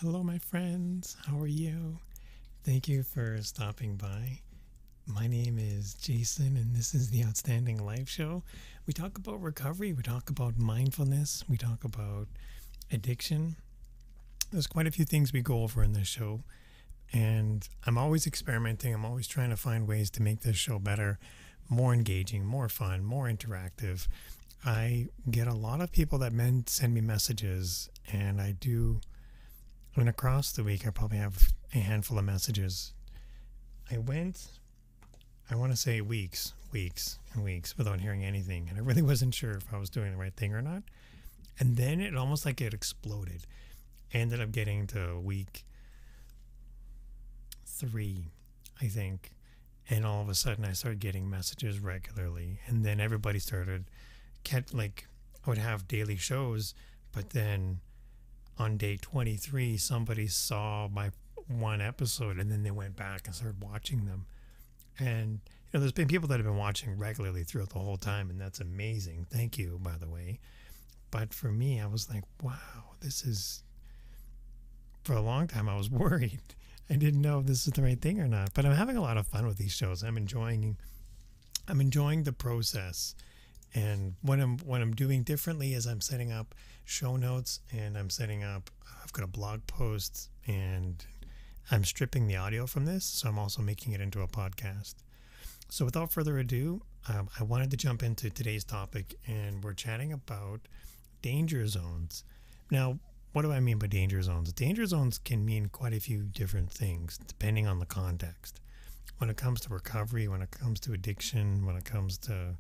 Hello, my friends. How are you? Thank you for stopping by. My name is Jason, and this is the Outstanding Life Show. We talk about recovery, we talk about mindfulness, we talk about addiction. There's quite a few things we go over in this show, and I'm always experimenting. I'm always trying to find ways to make this show better, more engaging, more fun, more interactive. I get a lot of people that send me messages, and across the week, I probably have a handful of messages. I went, I want to say weeks and weeks without hearing anything. And I really wasn't sure if I was doing the right thing or not. And then it almost like it exploded. I ended up getting to week 3, I think. And all of a sudden, I started getting messages regularly. And then everybody started, I would have daily shows, but then on day 23, somebody saw my one episode and then they went back and started watching them. And, there's been people that have been watching regularly throughout the whole time, and that's amazing. Thank you, by the way. But for me, I was like, wow, for a long time, I was worried. I didn't know if this is the right thing or not. But I'm having a lot of fun with these shows. I'm enjoying the process. And what I'm doing differently is I'm setting up show notes, and I've got a blog post, and I'm stripping the audio from this, so I'm also making it into a podcast. So without further ado, I wanted to jump into today's topic, and we're chatting about danger zones. Now, what do I mean by danger zones? Danger zones can mean quite a few different things depending on the context. When it comes to recovery, when it comes to addiction, when it comes to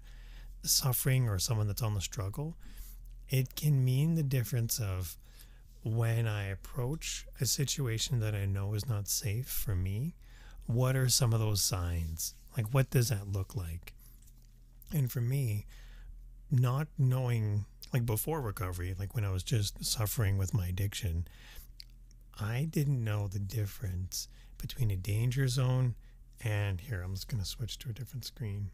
suffering or someone that's on the struggle, it can mean the difference of when I approach a situation that I know is not safe for me, what are some of those signs? Like, what does that look like? And for me, not knowing, like before recovery, like when I was just suffering with my addiction, I didn't know the difference between a danger zone and here, I'm just going to switch to a different screen.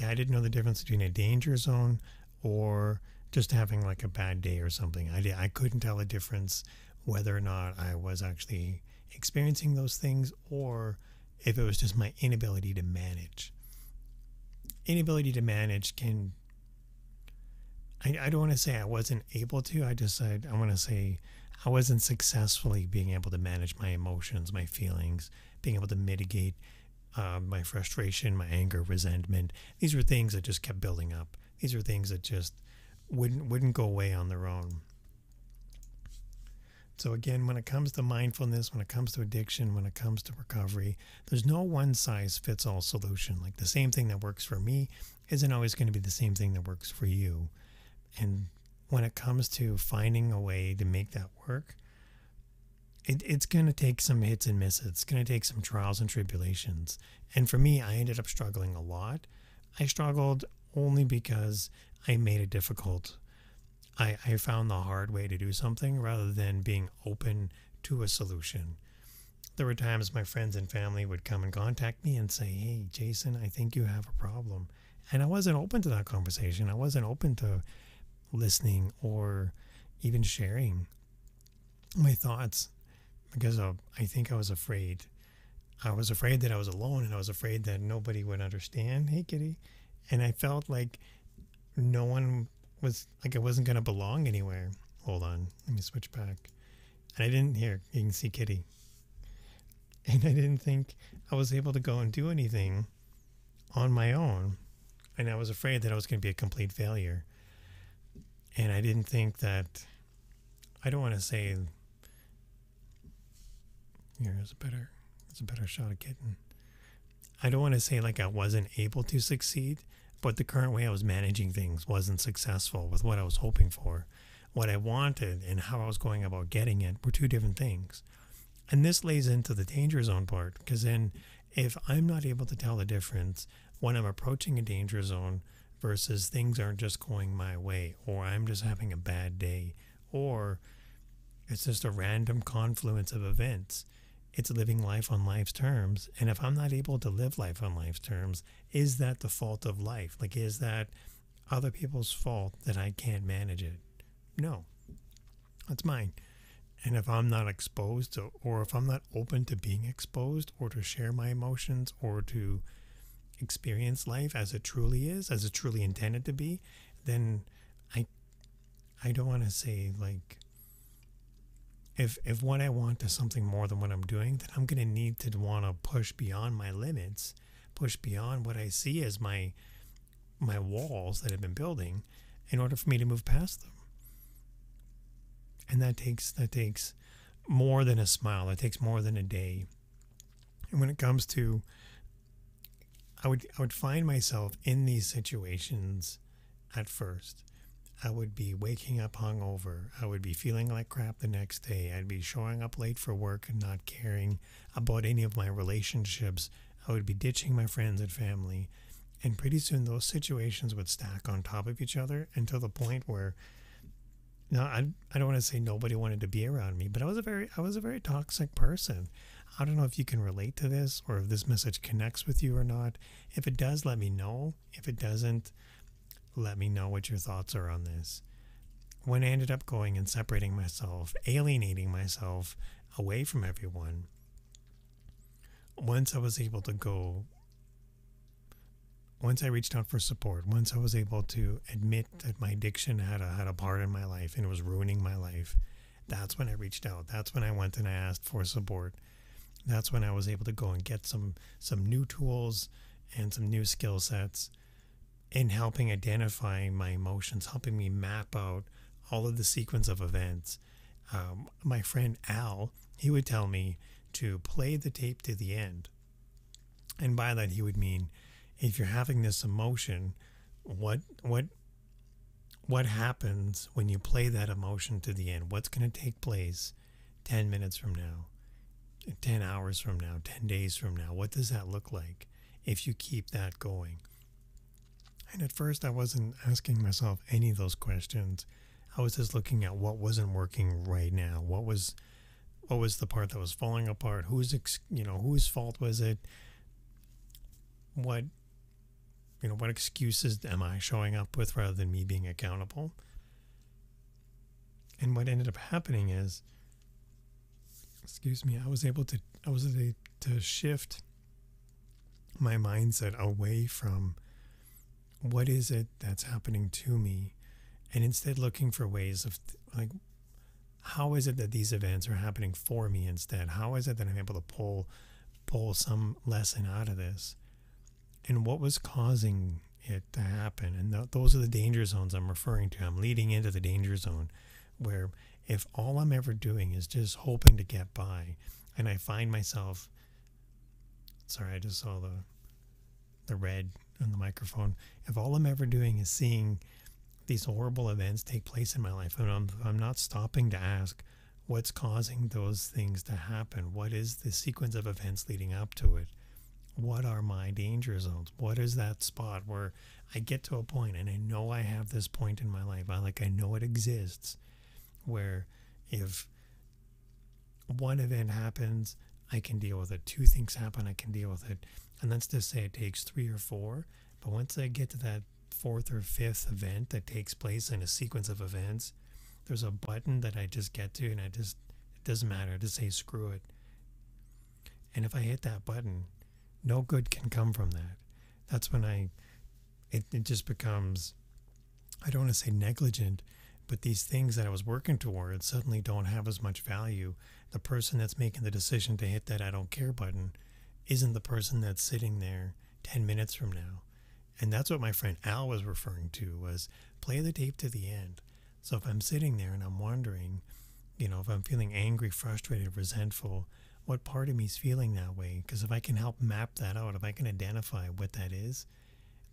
I didn't know the difference between a danger zone or just having like a bad day or something. I couldn't tell a difference whether or not I was actually experiencing those things or if it was just my inability to manage. Inability to manage can, I don't want to say I wasn't able to, I want to say I wasn't successfully being able to manage my emotions, my feelings, being able to mitigate my frustration, my anger, resentment. These were things that just kept building up. These are things that just wouldn't go away on their own. So again, when it comes to mindfulness, when it comes to addiction, when it comes to recovery, there's no one size fits all solution. Like the same thing that works for me isn't always going to be the same thing that works for you. And when it comes to finding a way to make that work, it's going to take some hits and misses. It's going to take some trials and tribulations. And for me, I ended up struggling a lot. I struggled only because I made it difficult. I found the hard way to do something rather than being open to a solution. There were times my friends and family would come and contact me and say, hey, Jason, I think you have a problem. And I wasn't open to that conversation. I wasn't open to listening or even sharing my thoughts because I think I was afraid. I was afraid that I was alone, and I was afraid that nobody would understand. Hey, kitty. And I felt like no one was, like I wasn't going to belong anywhere. Hold on. Let me switch back. And I didn't hear, you can see kitty. And I didn't think I was able to go and do anything on my own. And I was afraid that I was going to be a complete failure. And I didn't think that, I don't want to say, here's a better shot of kitten. I don't want to say like I wasn't able to succeed, but the current way I was managing things wasn't successful with what I was hoping for. What I wanted and how I was going about getting it were two different things. And this lays into the danger zone part, because then if I'm not able to tell the difference when I'm approaching a danger zone versus things aren't just going my way, or I'm just having a bad day, or it's just a random confluence of events, it's living life on life's terms. And if I'm not able to live life on life's terms, is that the fault of life? Like, is that other people's fault that I can't manage it? No, that's mine. And if I'm not exposed to, or if I'm not open to being exposed or to share my emotions or to experience life as it truly is, as it truly intended to be, then I I don't want to say like if what I want is something more than what I'm doing, then I'm going to need to want to push beyond my limits, push beyond what I see as my walls that I've been building in order for me to move past them. And that takes more than a smile. That takes more than a day. And when it comes to, I would find myself in these situations at first. I would be waking up hungover. I would be feeling like crap the next day. I'd be showing up late for work and not caring about any of my relationships. I would be ditching my friends and family. And pretty soon those situations would stack on top of each other until the point where, now I don't want to say nobody wanted to be around me, but I was a very toxic person. I don't know if you can relate to this or if this message connects with you or not. If it does, let me know. If it doesn't, let me know what your thoughts are on this. When I ended up going and separating myself, alienating myself away from everyone, once I was able to go, once I reached out for support, once I was able to admit that my addiction had a part in my life and it was ruining my life, that's when I reached out. That's when I went and I asked for support. That's when I was able to go and get some new tools and some new skill sets in helping identify my emotions, helping me map out all of the sequence of events. My friend Al, he would tell me to play the tape to the end. And by that, he would mean, if you're having this emotion, what happens when you play that emotion to the end? What's going to take place 10 minutes from now, 10 hours from now, 10 days from now? What does that look like if you keep that going? And at first, I wasn't asking myself any of those questions. I was just looking at what wasn't working right now. What was the part that was falling apart? Whose fault was it? What excuses am I showing up with rather than me being accountable? And what ended up happening is, I was able to shift my mindset away from what is it that's happening to me, and instead looking for ways of like, how is it that these events are happening for me instead? How is it that I'm able to pull some lesson out of this? And what was causing it to happen? And those are the danger zones I'm referring to. I'm leading into the danger zone where if all I'm ever doing is just hoping to get by, and I find myself, sorry, I just saw the red on the microphone. If all I'm ever doing is seeing these horrible events take place in my life, and I'm not stopping to ask what's causing those things to happen, what is the sequence of events leading up to it, what are my danger zones, what is that spot where I get to a point, and I know I have this point in my life, I know it exists, where if one event happens, I can deal with it. Two things happen, I can deal with it. And let's just say it takes 3 or 4. But once I get to that 4th or 5th event that takes place in a sequence of events, there's a button that I just get to, and it doesn't matter. I just say screw it. And if I hit that button, no good can come from that. That's when it just becomes, I don't want to say negligent, but these things that I was working towards suddenly don't have as much value. The person that's making the decision to hit that I don't care button isn't the person that's sitting there 10 minutes from now. And that's what my friend Al was referring to, was play the tape to the end. So if I'm sitting there and I'm wondering, if I'm feeling angry, frustrated, resentful, what part of me is feeling that way? Because if I can help map that out, if I can identify what that is,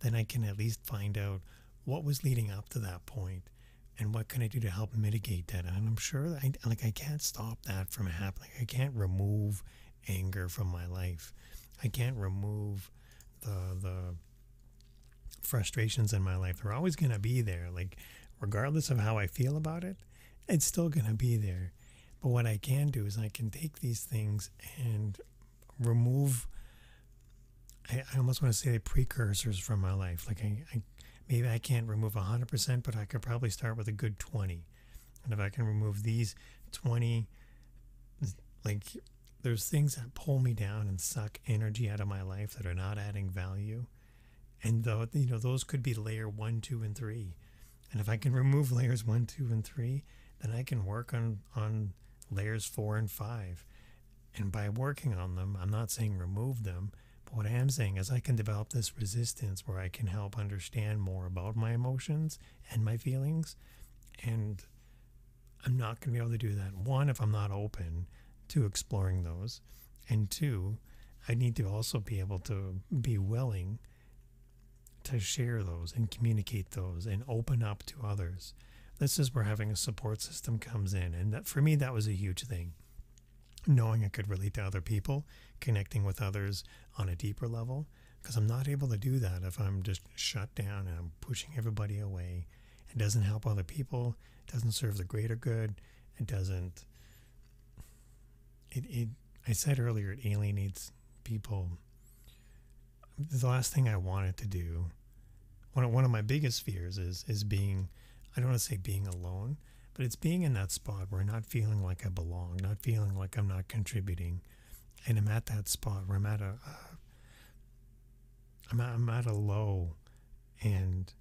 then I can at least find out what was leading up to that point and what can I do to help mitigate that. And I'm sure that I can't stop that from happening. I can't remove anger from my life. I can't remove the frustrations in my life. They're always going to be there. Like, regardless of how I feel about it, it's still going to be there. But what I can do is I can take these things and remove, I almost want to say, the precursors from my life. Like maybe I can't remove 100%, but I could probably start with a good 20. And if I can remove these 20, like, there's things that pull me down and suck energy out of my life that are not adding value. And though, those could be layer 1, 2, and 3. And if I can remove layers 1, 2, and 3, then I can work on layers 4 and 5. And by working on them, I'm not saying remove them, but what I am saying is I can develop this resistance where I can help understand more about my emotions and my feelings. And I'm not going to be able to do that. One, if I'm not open to exploring those. And two, I need to also be able to be willing to share those and communicate those and open up to others. This is where having a support system comes in. And that, for me, that was a huge thing. Knowing I could relate to other people, connecting with others on a deeper level, because I'm not able to do that if I'm just shut down and I'm pushing everybody away. It doesn't help other people. It doesn't serve the greater good. It doesn't. I said earlier, it alienates people. The last thing I wanted to do, one of my biggest fears is being, I don't want to say being alone, but it's being in that spot where I'm not feeling like I belong, not feeling like I'm not contributing. And I'm at that spot where I'm at a low. And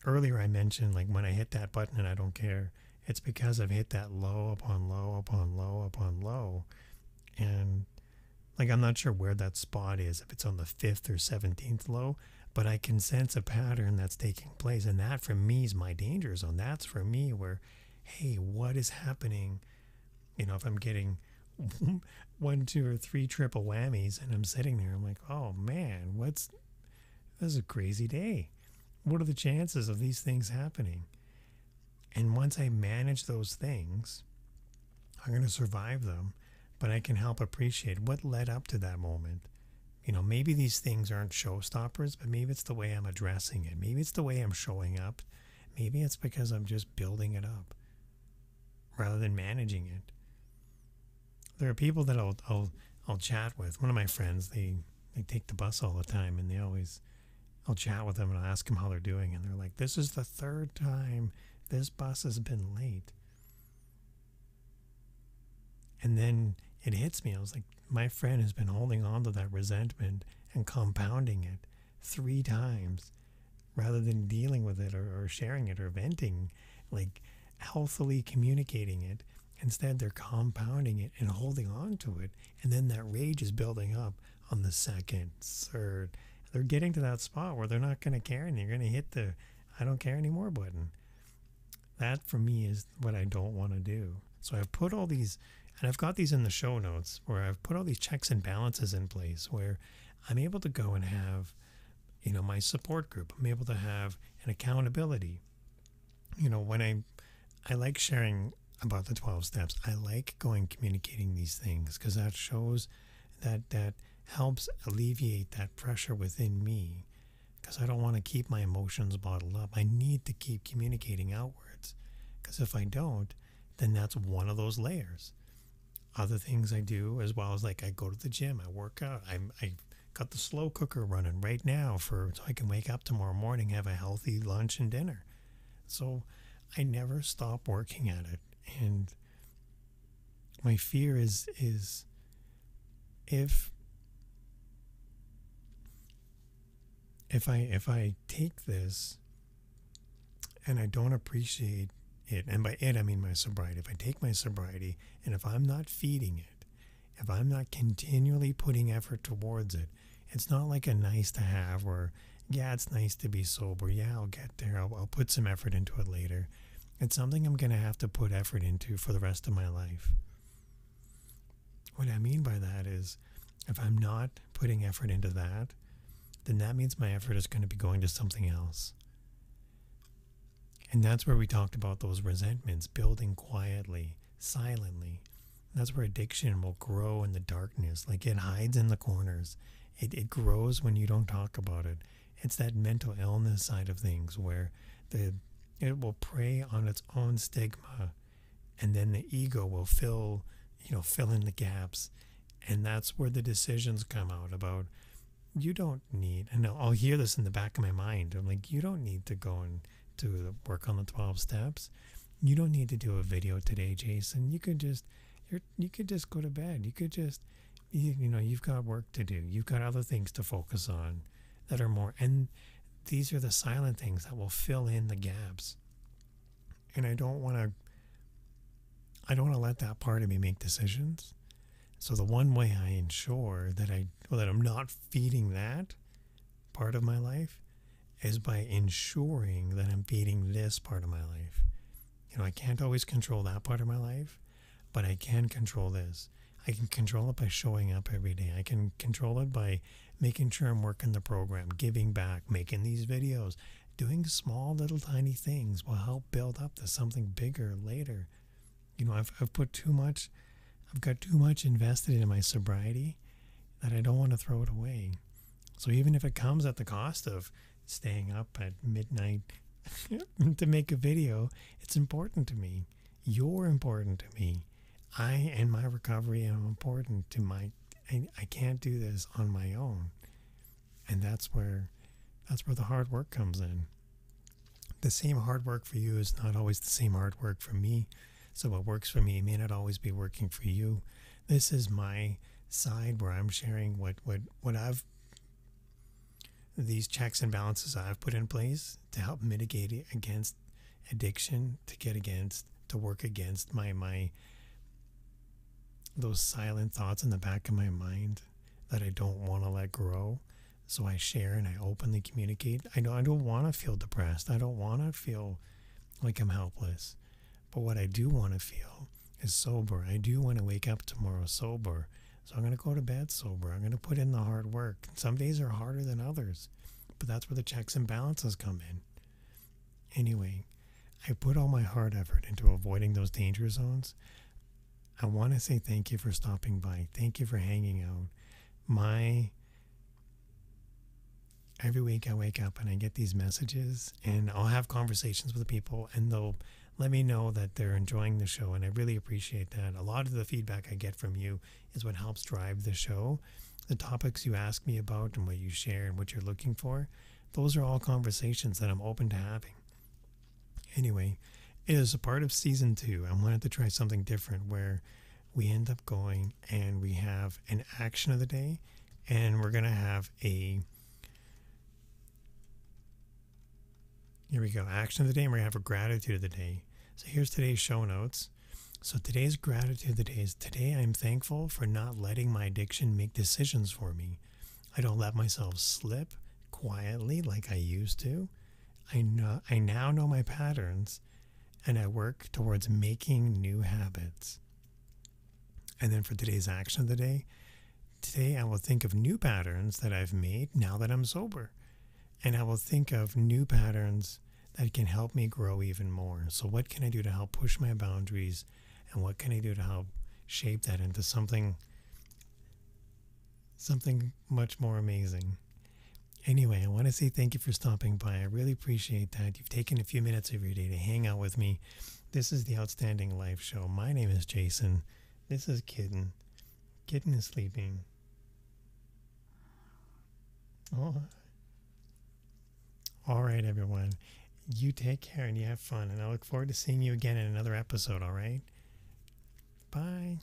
earlier I mentioned, like, when I hit that button and I don't care, it's because I've hit that low upon low upon low upon low. And, like, I'm not sure where that spot is, if it's on the 5th or 17th low, but I can sense a pattern that's taking place. And that, for me, is my danger zone. That's, for me, where, hey, what is happening? If I'm getting 1, 2, or 3 triple whammies and I'm sitting there, I'm like, oh, man, this is a crazy day. What are the chances of these things happening? And once I manage those things, I'm going to survive them, but I can help appreciate what led up to that moment. Maybe these things aren't showstoppers, but maybe it's the way I'm addressing it. Maybe it's the way I'm showing up. Maybe it's because I'm just building it up rather than managing it. There are people that I'll chat with. One of my friends, they take the bus all the time, and I'll chat with them and I'll ask them how they're doing, and they're like, this is the 3rd time this bus has been late. And then it hits me. I was like, my friend has been holding on to that resentment and compounding it 3 times rather than dealing with it or sharing it or venting, like healthily communicating it. Instead, they're compounding it and holding on to it. And then that rage is building up on the 2nd, 3rd. They're getting to that spot where they're not going to care, and they're going to hit the I don't care anymore button. That, for me, is what I don't want to do. So I've put all these, and I've got these in the show notes, where I've put all these checks and balances in place where I'm able to go and have, my support group. I'm able to have an accountability. When I like sharing about the 12 steps. I like communicating these things because that shows that helps alleviate that pressure within me, because I don't want to keep my emotions bottled up. I need to keep communicating outwards, because if I don't, then that's one of those layers. Other things I do as well, as like I go to the gym, I work out. I got the slow cooker running right now so I can wake up tomorrow morning, have a healthy lunch and dinner. So I never stop working at it. And my fear is if I take this and I don't appreciate it, and by it I mean my sobriety, if I take my sobriety and if I'm not feeding it, if I'm not continually putting effort towards it, it's not like a nice to have where, yeah, it's nice to be sober. Yeah, I'll get there. I'll put some effort into it later. It's something I'm going to have to put effort into for the rest of my life. What I mean by that is, if I'm not putting effort into that, then that means my effort is going to be going to something else. And that's where we talked about those resentments building quietly, silently. That's where addiction will grow in the darkness. Like, it hides in the corners. It grows when you don't talk about it. It's that mental illness side of things where it will prey on its own stigma, and then the ego will fill in the gaps. And that's where the decisions come out about, you don't need, and I'll hear this in the back of my mind. I'm like, you don't need to go and to work on the 12 steps, you don't need to do a video today, Jason. You could just go to bed. You could just you've got work to do. You've got other things to focus on that are more, and these are the silent things that will fill in the gaps. And I don't want to let that part of me make decisions. So the one way I ensure that I'm not feeding that part of my life is by ensuring that I'm feeding this part of my life. I can't always control that part of my life, but I can control this. I can control it by showing up every day. I can control it by making sure I'm working the program, giving back, making these videos. Doing small little tiny things will help build up to something bigger later. I've got too much invested in my sobriety that I don't want to throw it away. So even if it comes at the cost of staying up at midnight to make a video, it's important to me. You're important to me. I and my recovery am important to I can't do this on my own. And that's where the hard work comes in. The same hard work for you is not always the same hard work for me. So what works for me may not always be working for you. This is my side where I'm sharing what I've, these checks and balances I've put in place to help mitigate it against addiction, to work against my those silent thoughts in the back of my mind that I don't want to let grow. So I share and I openly communicate. I don't want to feel depressed. I don't want to feel like I'm helpless. But what I do want to feel is sober. I do want to wake up tomorrow sober. So I'm going to go to bed sober. I'm going to put in the hard work. Some days are harder than others, but that's where the checks and balances come in. Anyway, I put all my hard effort into avoiding those danger zones. I want to say thank you for stopping by. Thank you for hanging out. Every week I wake up and I get these messages, and I'll have conversations with people, and they'll let me know that they're enjoying the show, and I really appreciate that. A lot of the feedback I get from you is what helps drive the show. The topics you ask me about and what you share and what you're looking for, those are all conversations that I'm open to having. Anyway, it is a part of season 2. I wanted to try something different where we end up going and we have an action of the day, and we're going to have here we go, action of the day, and we're going to have a gratitude of the day. So here's today's show notes. So today's gratitude of the day is, today I'm thankful for not letting my addiction make decisions for me. I don't let myself slip quietly like I used to. I now know my patterns, and I work towards making new habits. And then for today's action of the day, today I will think of new patterns that I've made now that I'm sober. And I will think of new patterns that can help me grow even more. So what can I do to help push my boundaries? And what can I do to help shape that into something much more amazing? Anyway, I want to say thank you for stopping by. I really appreciate that. You've taken a few minutes of your day to hang out with me. This is the Outstanding Life Show. My name is Jason. This is Kitten. Kitten is sleeping. Oh. All right, everyone. You take care and you have fun. And I look forward to seeing you again in another episode, all right? Bye.